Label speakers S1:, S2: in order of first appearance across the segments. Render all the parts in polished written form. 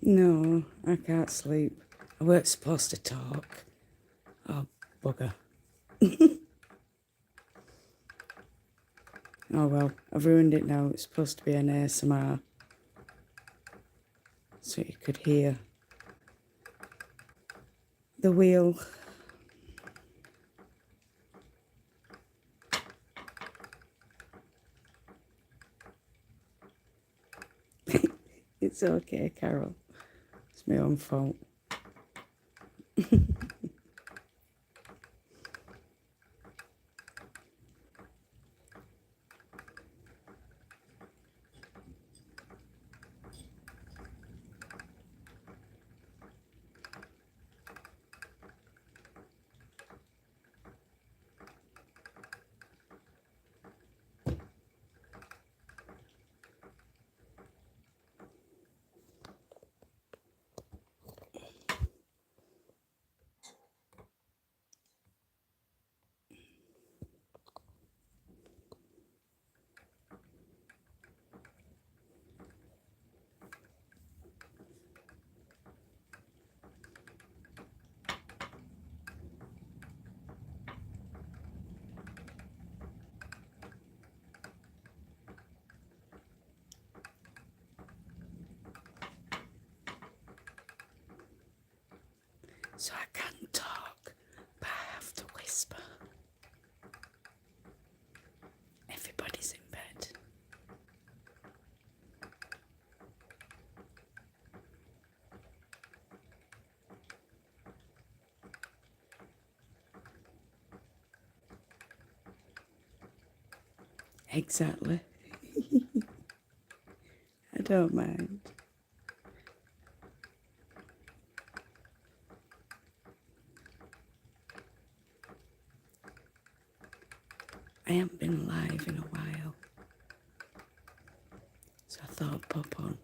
S1: No, I can't sleep. I weren't supposed to talk. Oh, bugger. Oh well, I've ruined it now. It's supposed to be an ASMR. So you could hear the wheel. It's okay, Carol. It's my own fault. So I can talk, but I have to whisper. Everybody's in bed. Exactly. I don't mind. I haven't been live in a while, so I thought I'd pop on.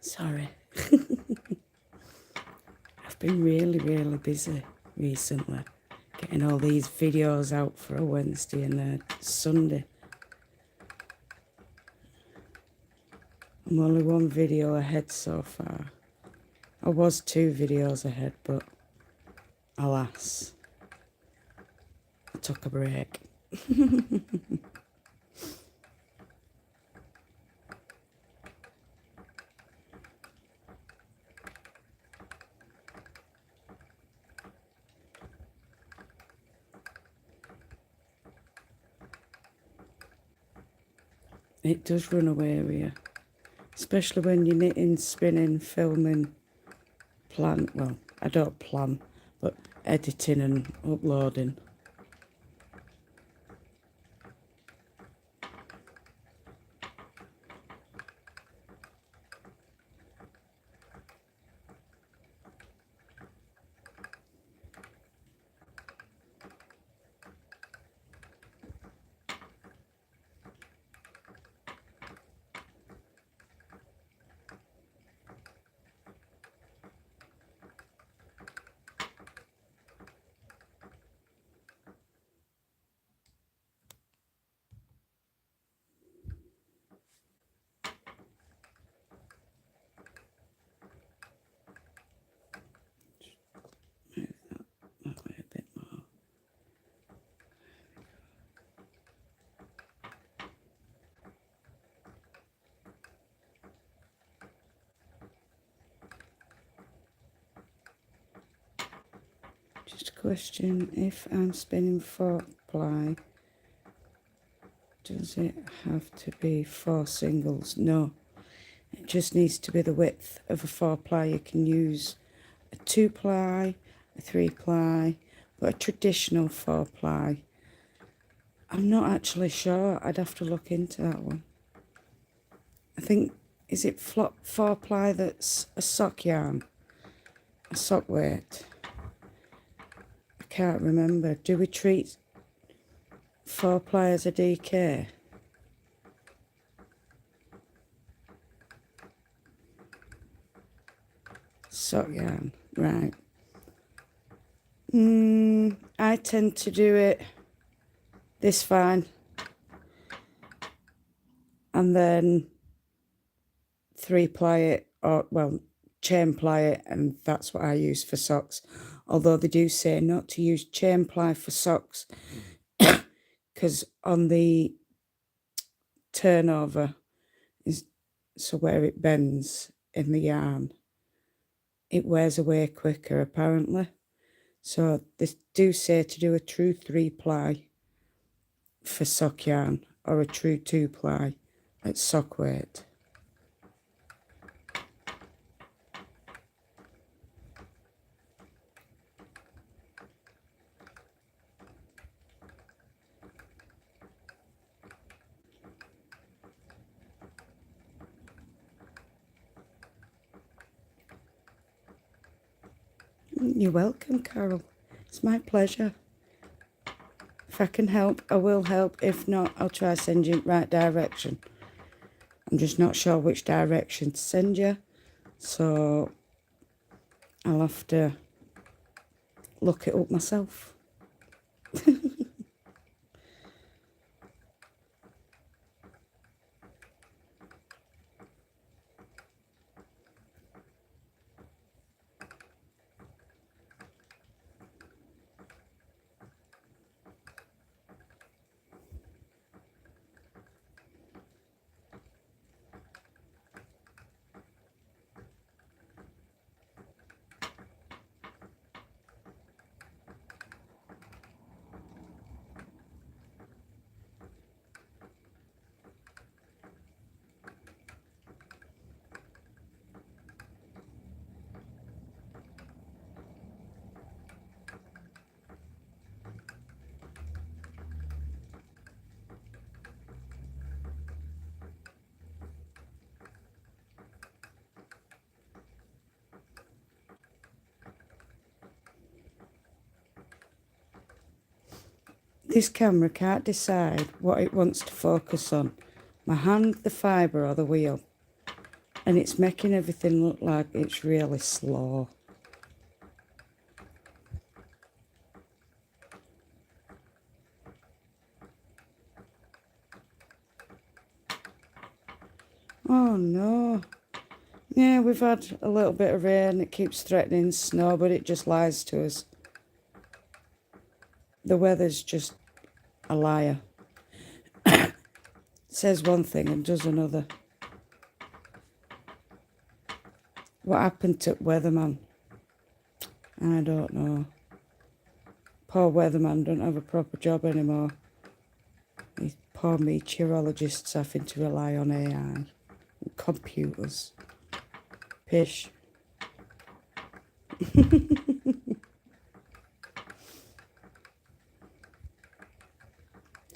S1: Sorry. I've been really busy recently, getting all these videos out for a Wednesday and a Sunday. I'm only one video ahead so far. I was 2 videos ahead, but alas, I took a break. It does run away with you, especially when you're knitting, spinning, filming, well, I don't plan, but editing and uploading. That way a bit more. Just a question, if I'm spinning 4 ply, does it have to be 4 singles? No, it just needs to be the width of a 4 ply. You can use a 2 ply, a 3-ply, but a traditional 4-ply. I'm not actually sure. I'd have to look into that one. I think, is it 4-ply that's a sock yarn? A sock weight? I can't remember. Do we treat 4-ply as a DK? Sock yarn, right. I tend to do it this fine and then 3-ply it, or well, chain ply it, and that's what I use for socks. Although they do say not to use chain ply for socks because on the turnover is so where it bends in the yarn, it wears away quicker apparently. So they do say to do a true 3-ply for sock yarn or a true 2-ply at sock weight. You're welcome, Carol. It's my pleasure. If I can help, I will help. If not, I'll try to send you in the right direction. I'm just not sure which direction to send you, so I'll have to look it up myself. This camera can't decide what it wants to focus on. My hand, the fibre or the wheel. And it's making everything look like it's really slow. Oh no. Yeah, we've had a little bit of rain. It keeps threatening snow, but it just lies to us. The weather's just a liar. Says one thing and does another. What happened to weatherman? I don't know. Poor weatherman don't have a proper job anymore. These poor meteorologists having to rely on AI and computers. Pish.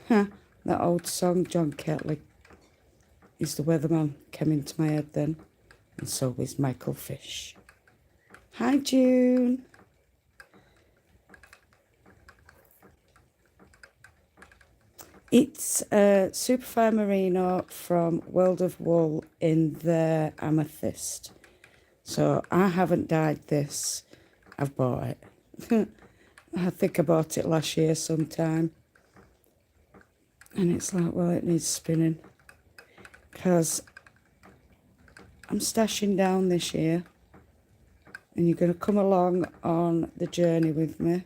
S1: Huh, that old song, John Ketley, is the weatherman, came into my head then. And so is Michael Fish. Hi, June. It's Superfine Merino from World of Wool in their Amethyst. So I haven't dyed this. I've bought it. I think I bought it last year sometime. And it's like, well, it needs spinning. Because I'm stashing down this year. And you're going to come along on the journey with me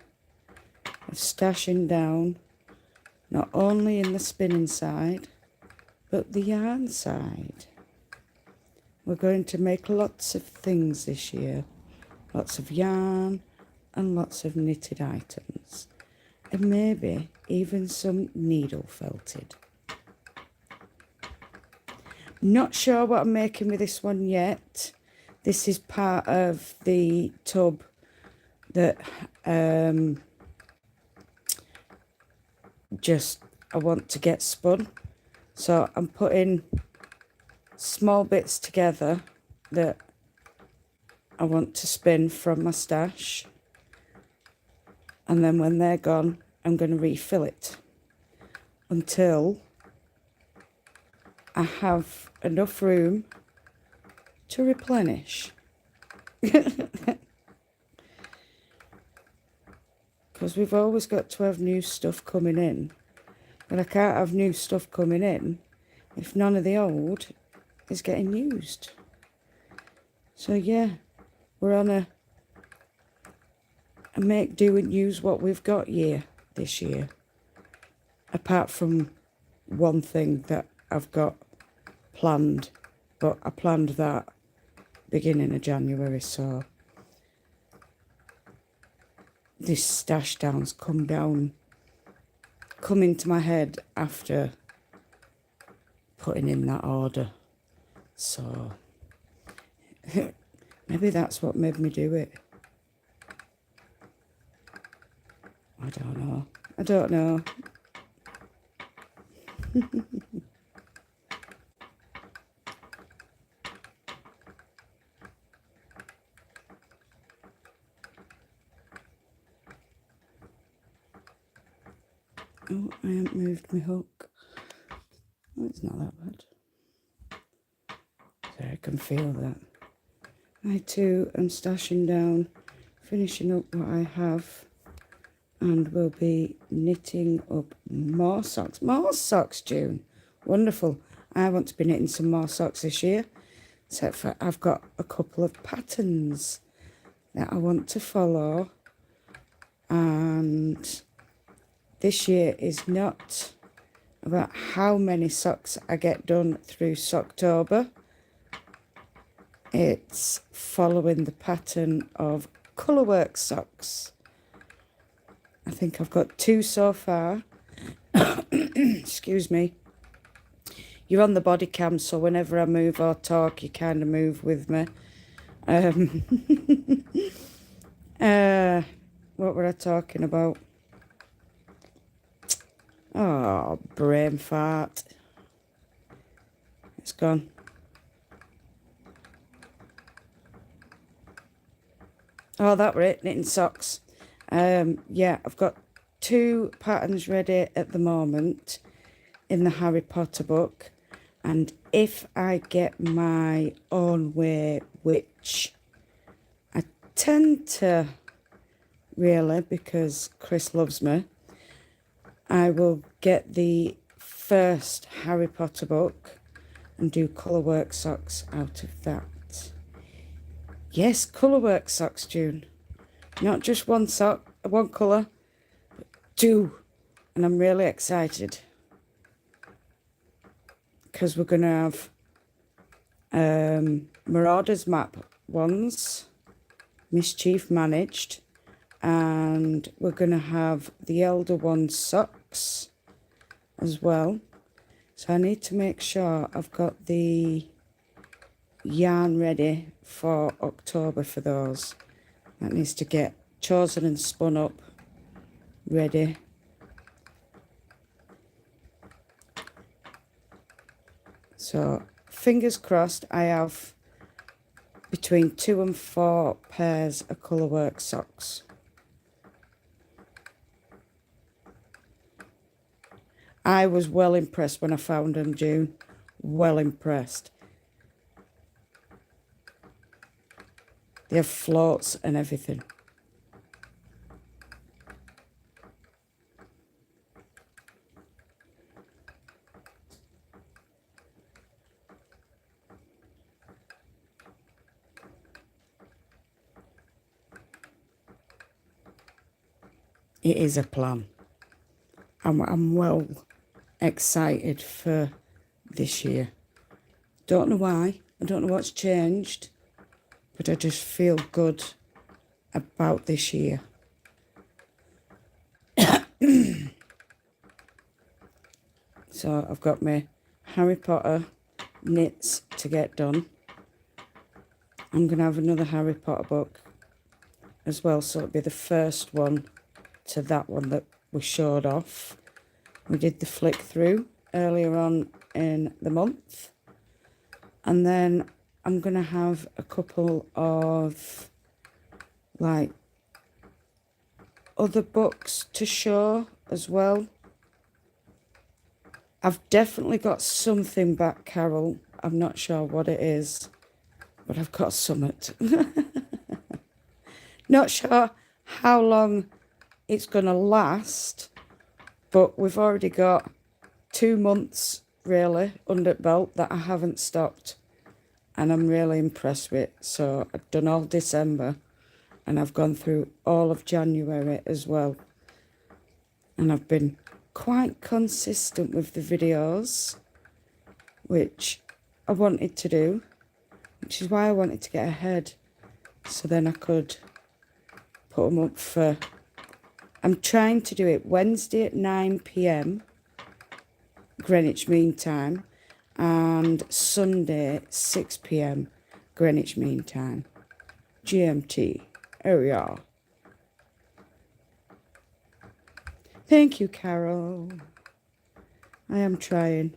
S1: of stashing down, not only in the spinning side, but the yarn side. We're going to make lots of things this year. Lots of yarn and lots of knitted items. And maybe even some needle felted. Not sure what I'm making with this one yet. This is part of the tub that just I want to get spun. So I'm putting small bits together that I want to spin from my stash, and then when they're gone I'm going to refill it until I have enough room to replenish. Because we've always got to have new stuff coming in, but I can't have new stuff coming in if none of the old is getting used. So yeah, we're on a make do and use what we've got year this year, apart from one thing that I've got planned, but I planned that beginning of January, so this stash down's come into my head after putting in that order. So maybe that's what made me do it. I don't know. Oh, I haven't moved my hook. Oh, it's not that bad. So I can feel that. I too am stashing down, finishing up what I have, and will be knitting up more socks. More socks, June. Wonderful. I want to be knitting some more socks this year, except for I've got a couple of patterns that I want to follow, and this year is not about how many socks I get done through Socktober. It's following the pattern of Colourwork socks. I think I've got 2 so far. Excuse me. You're on the body cam, so whenever I move or talk, you kind of move with me. What were I talking about? Oh, brain fart. It's gone. Oh, that were it, knitting socks. Yeah, I've got 2 patterns ready at the moment in the Harry Potter book. And if I get my own way, which I tend to really, because Chris loves me, I will get the first Harry Potter book and do Colourwork socks out of that. Yes, Colourwork socks, June. Not just one sock, one colour, but 2. And I'm really excited, because we're going to have Marauders Map ones, Mischief Managed, and we're going to have the Elder One socks as well. So I need to make sure I've got the yarn ready for October for those. That needs to get chosen and spun up, ready. So fingers crossed I have between 2 and 4 pairs of Colourwork socks. I was well impressed when I found them, June. Well impressed. They have floats and everything. It is a plan. I'm well excited for this year. Don't know why. I don't know what's changed, but I just feel good about this year. So I've got my Harry Potter knits to get done. I'm going to have another Harry Potter book as well, so it'll be the first one to that one that we showed off. We did the flick through earlier on in the month, and then I'm gonna have a couple of like other books to show as well. I've definitely got something back, Carol. I'm not sure what it is, but I've got something. Not sure how long it's going to last, but we've already got 2 months really under belt that I haven't stopped, and I'm really impressed with. So I've done all December and I've gone through all of January as well, and I've been quite consistent with the videos, which I wanted to do, which is why I wanted to get ahead, so then I could put them up for... I'm trying to do it Wednesday at 9 p.m. Greenwich Mean Time, and Sunday 6 p.m. Greenwich Mean Time, GMT. Here we are. Thank you, Carol. I am trying.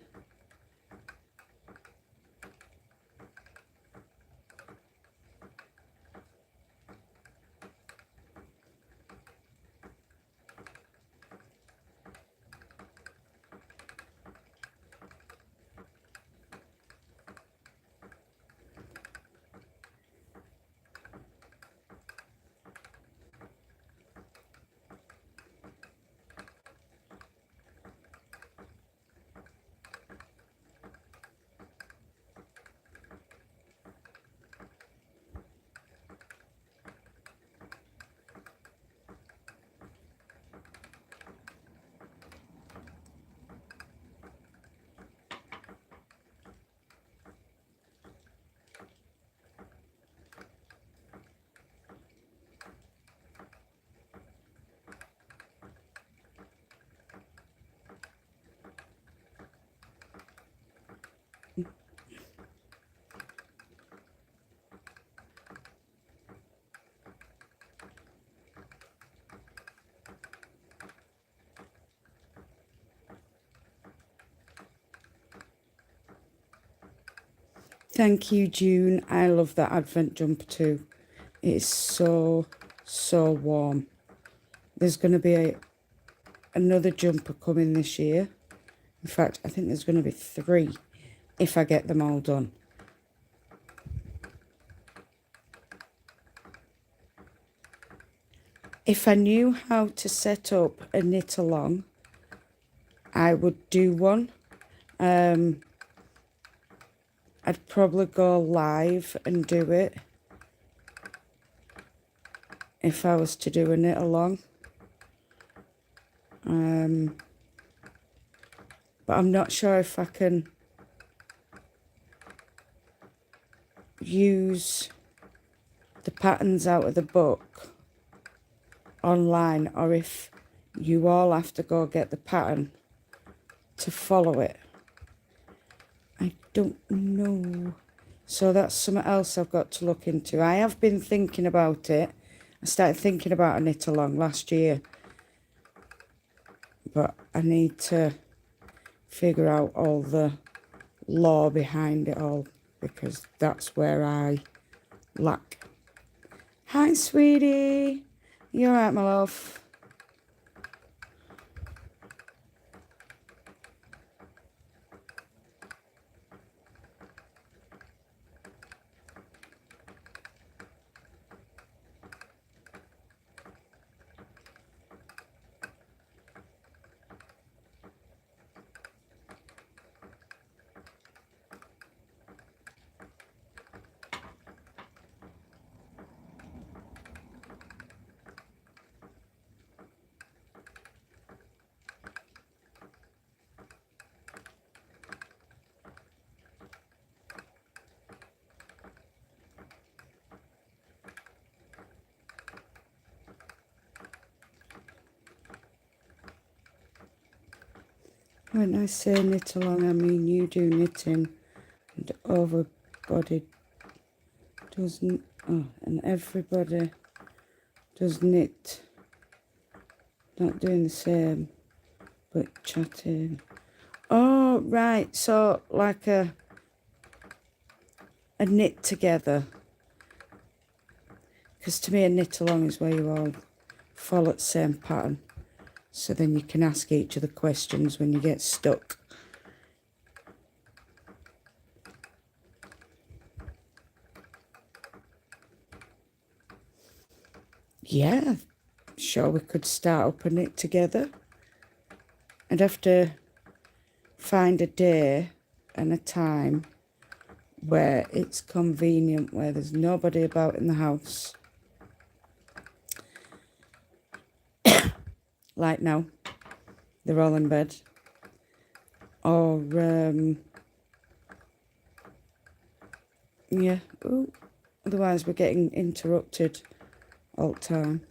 S1: Thank you, June. I love that Advent jumper too. It's so warm. There's going to be another jumper coming this year. In fact, I think there's going to be 3 if I get them all done. If I knew how to set up a knit along, I would do one. I'd probably go live and do it if I was to do a knit along. But I'm not sure if I can use the patterns out of the book online, or if you all have to go get the pattern to follow it. I don't know. So that's something else I've got to look into. I have been thinking about it. I started thinking about a knit along last year, but I need to figure out all the law behind it all, because that's where I lack. Hi, sweetie. You all right, my love? When I say knit along, I mean you do knitting, and everybody doesn't. Oh, and everybody does knit. Not doing the same, but chatting. Oh, right. So like a knit together. Because to me a knit along is where you all follow the same pattern. So then you can ask each other questions when you get stuck. Yeah, sure we could start up a knit together. I'd have to find a day and a time where it's convenient, where there's nobody about in the house. Like now, they're all in bed. Or, yeah, ooh, otherwise we're getting interrupted all the time.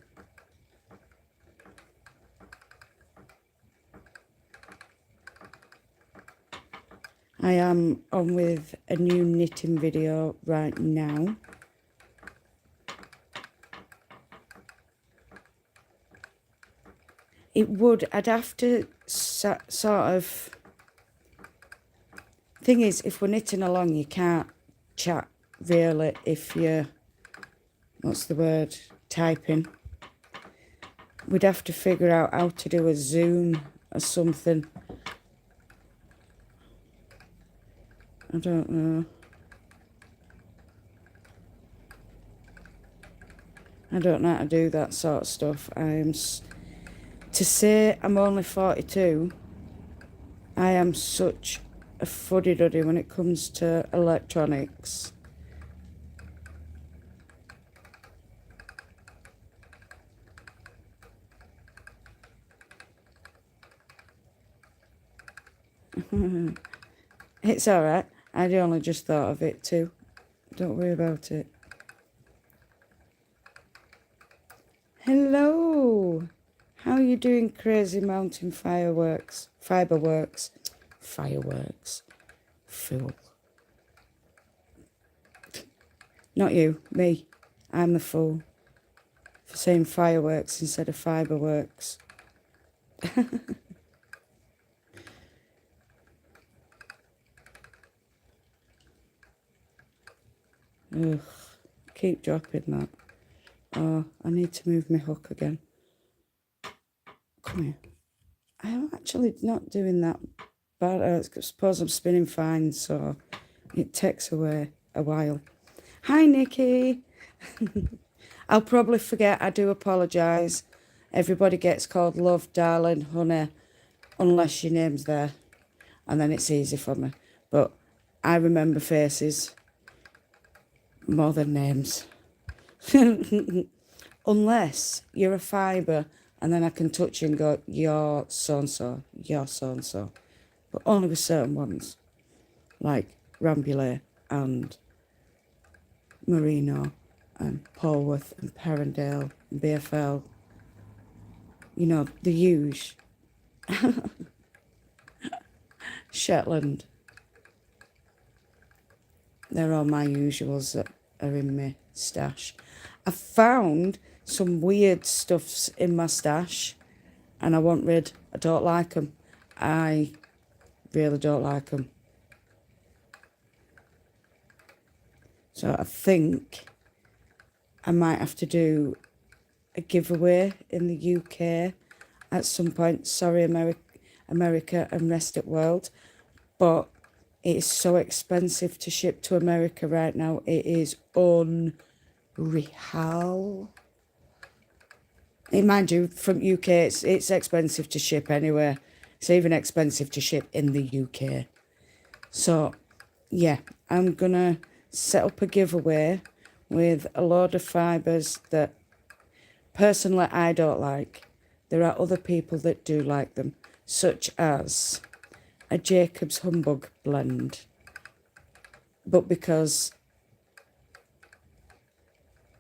S1: I am on with a new knitting video right now. It would, I'd have to sort of... Thing is, if we're knitting along, you can't chat really if you're, what's the word, typing. We'd have to figure out how to do a Zoom or something. I don't know. I don't know how to do that sort of stuff. To say I'm only 42, I am such a fuddy-duddy when it comes to electronics. It's alright. I only just thought of it too. Don't worry about it. Hello! How are you doing, Crazy Mountain Fireworks? Fireworks. Fool. Not you, me. I'm the fool. For saying fireworks instead of fiberworks. Ugh. Keep dropping that. Oh, I need to move my hook again. Come here. I am actually not doing that bad. I suppose I'm spinning fine, so it takes away a while. Hi, Nikki. I'll probably forget. I do apologise. Everybody gets called love, darling, honey, unless your name's there. And then it's easy for me. But I remember faces more than names. Unless you're a fibre and then I can touch you and go, you're so-and-so, you're so-and-so. But only with certain ones. Like Rambouillet and Merino and Polwarth and Perrendale and BFL. You know, the huge. Shetland. They're all my usuals that are in my stash. I found some weird stuffs in my stash and I want rid. I don't like them. I really don't like them. So I think I might have to do a giveaway in the UK at some point. Sorry, America and rest of the world. But it is so expensive to ship to America right now. It is unreal. Mind you, from UK, it's expensive to ship anywhere. It's even expensive to ship in the UK. So, yeah, I'm going to set up a giveaway with a load of fibres that personally I don't like. There are other people that do like them, such as a Jacobs Humbug blend. But because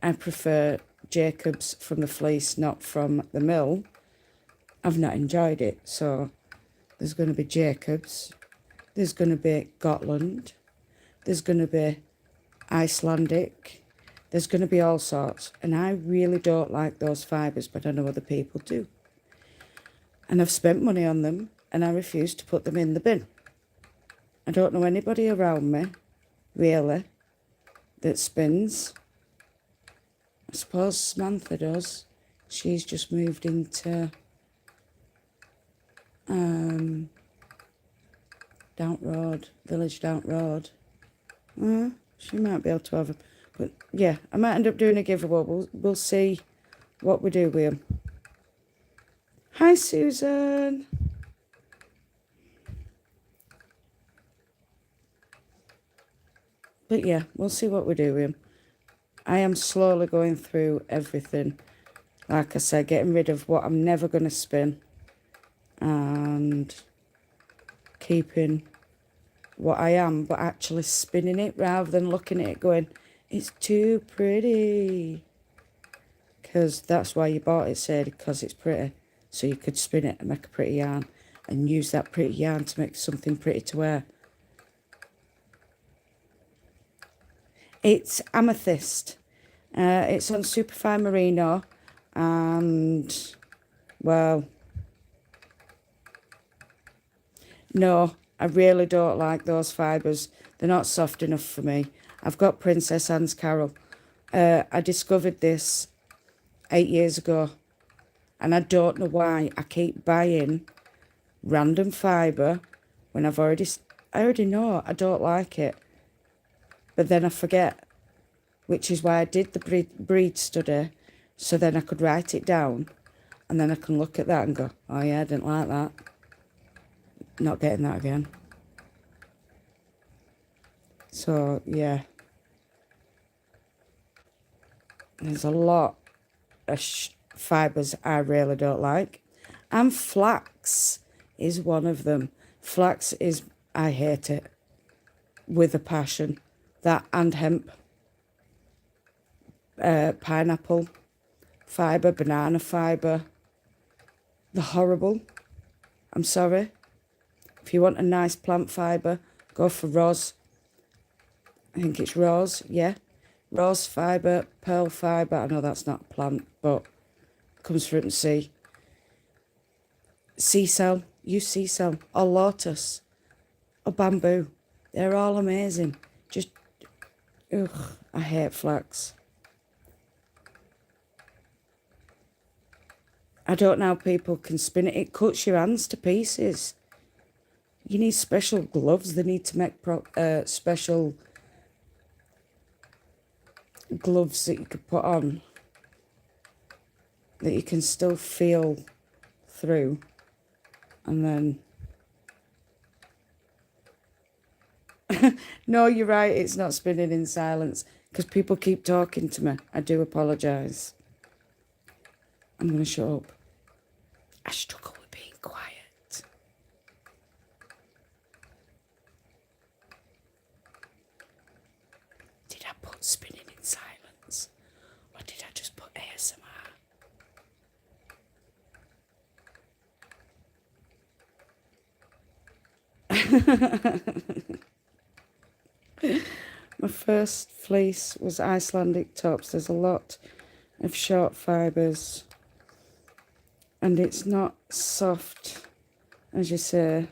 S1: I prefer Jacobs from the fleece, not from the mill, I've not enjoyed it. So there's going to be Jacobs, there's going to be Gotland, there's going to be Icelandic, There's going to be all sorts. And I really don't like those fibres, but I know other people do. And I've spent money on them, and I refuse to put them in the bin. I don't know anybody around me, really, that spins. I suppose Samantha does. She's just moved into Down Road, Village Down Road. She might be able to have them. But yeah, I might end up doing a giveaway. We'll see what we do with them. Hi, Susan. But yeah, we'll see what we do with them. I am slowly going through everything. Like I said, getting rid of what I'm never going to spin. And keeping what I am, but actually spinning it rather than looking at it going, it's too pretty. Because that's why you bought it, Sadie, because it's pretty. So you could spin it and make a pretty yarn. And use that pretty yarn to make something pretty to wear. It's Amethyst. It's on Superfine Merino. And, well, no, I really don't like those fibres. They're not soft enough for me. I've got Princess Anne's Carol. I discovered this 8 years ago. And I don't know why I keep buying random fibre when I already know I don't like it. But then I forget, which is why I did the breed study, so then I could write it down, and then I can look at that and go, oh yeah, I didn't like that. Not getting that again. So, yeah. There's a lot of fibres I really don't like. And flax is one of them. Flax is, I hate it with a passion. That and hemp. Pineapple fibre, banana fibre. They're horrible. I'm sorry. If you want a nice plant fibre, go for rose. I think it's rose, yeah. Rose fibre, pearl fibre. I know that's not a plant, but it comes from sea. Sea cell, use sea cell, or lotus, or bamboo. They're all amazing. Just, ugh, I hate flax. I don't know how people can spin it. It cuts your hands to pieces. You need special gloves. They need to make special gloves that you could put on that you can still feel through. And then... No, you're right. It's not spinning in silence because people keep talking to me. I do apologise. I'm going to shut up. I struggle with being quiet. Did I put spinning in silence? Or did I just put ASMR? My first fleece was Icelandic tops. There's a lot of short fibres. And it's not soft, as you say.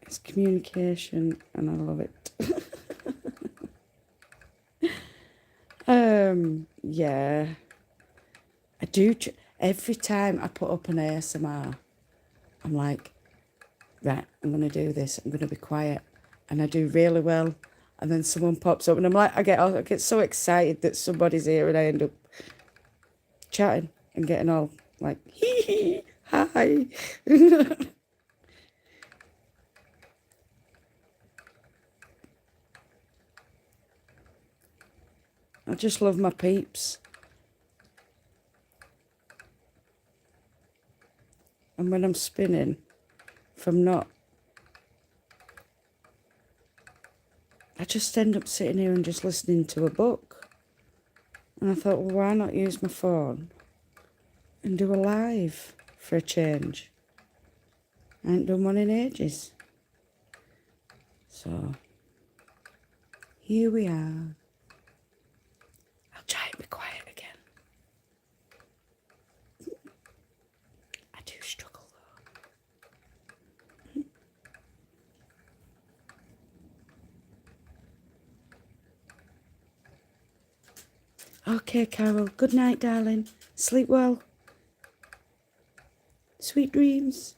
S1: It's communication, and I love it. Yeah. I do, every time I put up an ASMR, I'm like, right, I'm going to do this. I'm going to be quiet. And I do really well. And then someone pops up, and I'm like, I get so excited that somebody's here, and I end up chatting and getting all like, hee hee, hi. I just love my peeps. And when I'm spinning, if I'm not, I just end up sitting here and just listening to a book. And I thought, well, why not use my phone and do a live for a change? I ain't done one in ages. So, here we are. try and be quiet again. I do struggle though. Okay, Carol. Good night, darling. Sleep well. Sweet dreams.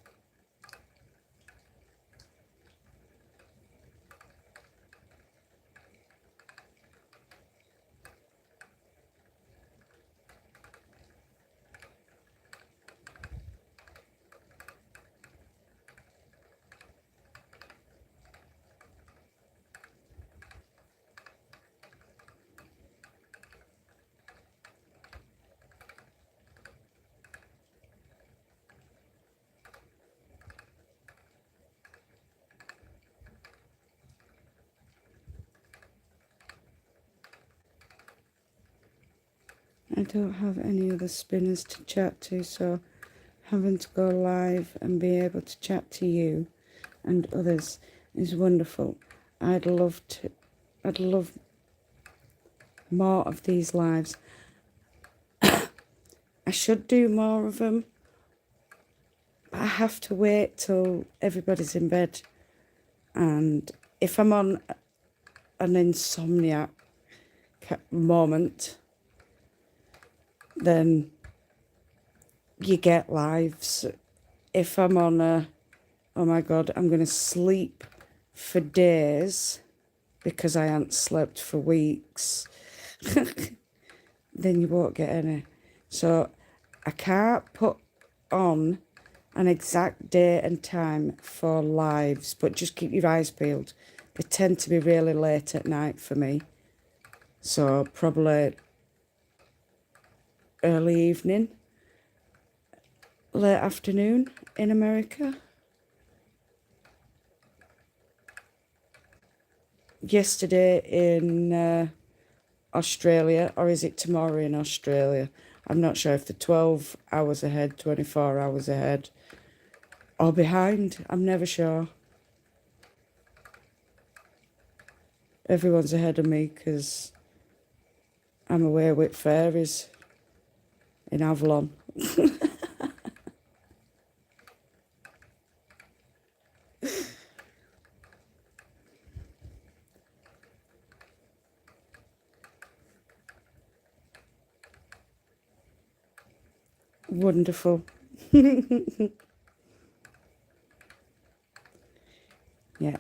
S1: I don't have any other spinners to chat to, so having to go live and be able to chat to you and others is wonderful. I'd love more of these lives. I should do more of them, but I have to wait till everybody's in bed. And if I'm on an insomniac moment, then you get lives. If I'm on a, oh my God, I'm going to sleep for days because I haven't slept for weeks, then you won't get any. So I can't put on an exact day and time for lives, but just keep your eyes peeled. They tend to be really late at night for me. So probably early evening, late afternoon in America. Yesterday in Australia, or is it tomorrow in Australia? I'm not sure if they're 12 hours ahead, 24 hours ahead, or behind. I'm never sure. Everyone's ahead of me because I'm away with fairies in Avalon. Wonderful. Yeah.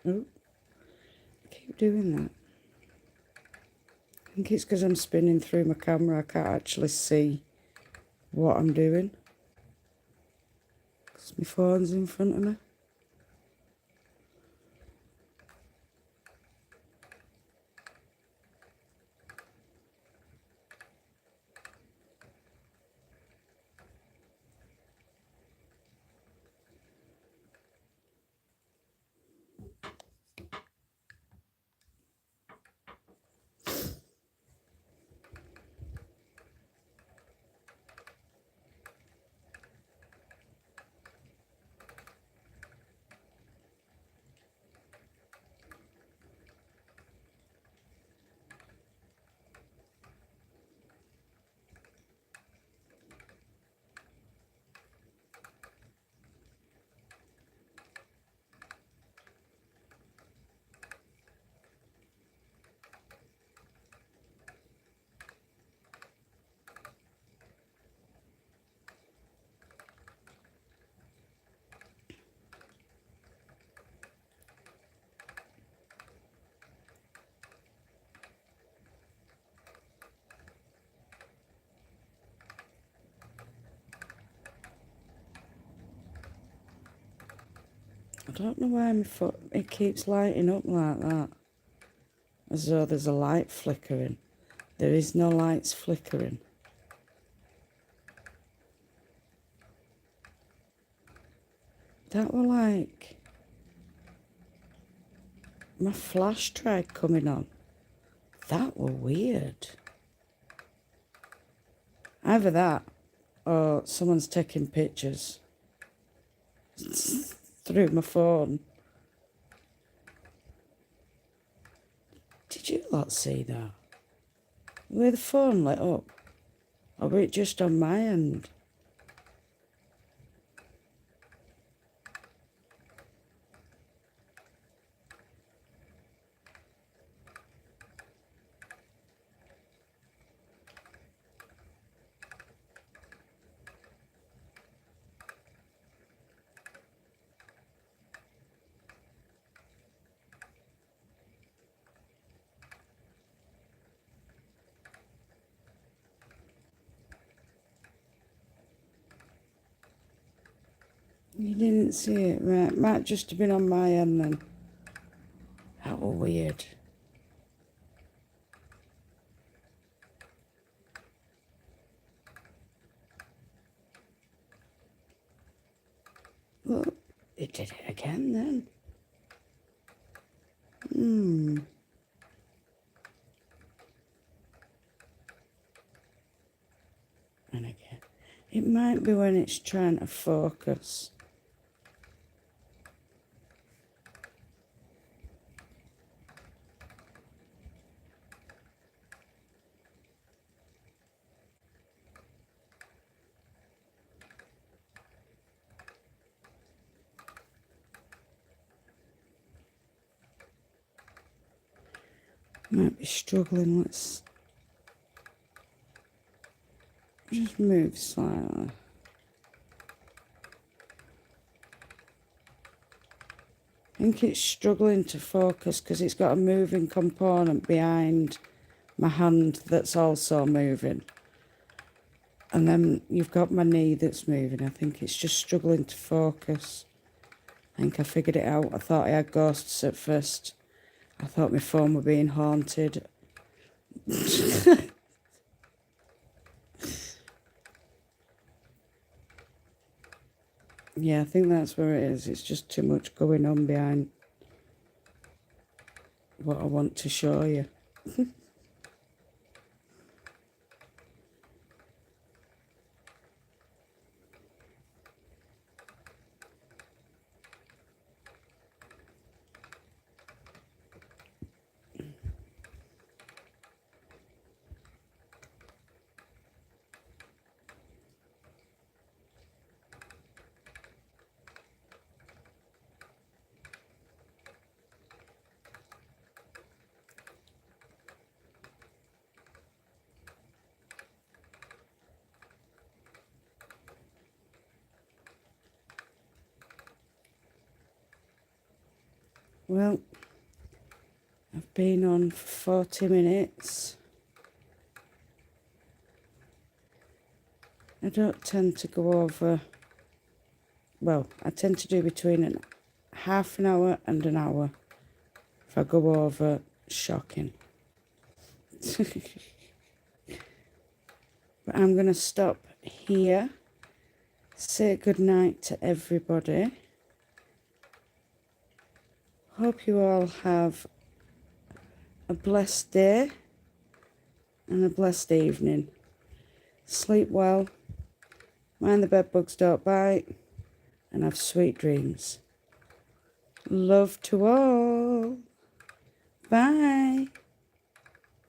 S1: Oh, keep doing that. I think it's because I'm spinning through my camera. I can't actually see what I'm doing because my phone's in front of me. I don't know why my foot, it keeps lighting up like that. As though there's a light flickering. There is no lights flickering. That were like my flash tried coming on. That were weird. Either that or someone's taking pictures through my phone. Did you lot see that? With the phone lit up? Or were it just on my end? You didn't see it, right? Might just have been on my end then. That was weird. Look, it did it again then. And again. It might be when it's trying to focus. Might be struggling. Let's just move slightly. I think it's struggling to focus because it's got a moving component behind my hand that's also moving. And then you've got my knee that's moving. I think it's just struggling to focus. I think I figured it out. I thought I had ghosts at first. I thought my phone were being haunted. Yeah, I think that's where it is. It's just too much going on behind what I want to show you. Well, I've been on for 40 minutes. I don't tend to go over, well, I tend to do between half an hour and an hour. If I go over, shocking. But I'm going to stop here. Say goodnight to everybody. Hope you all have a blessed day and a blessed evening. Sleep well, mind the bed bugs don't bite, and have sweet dreams. Love to all. Bye.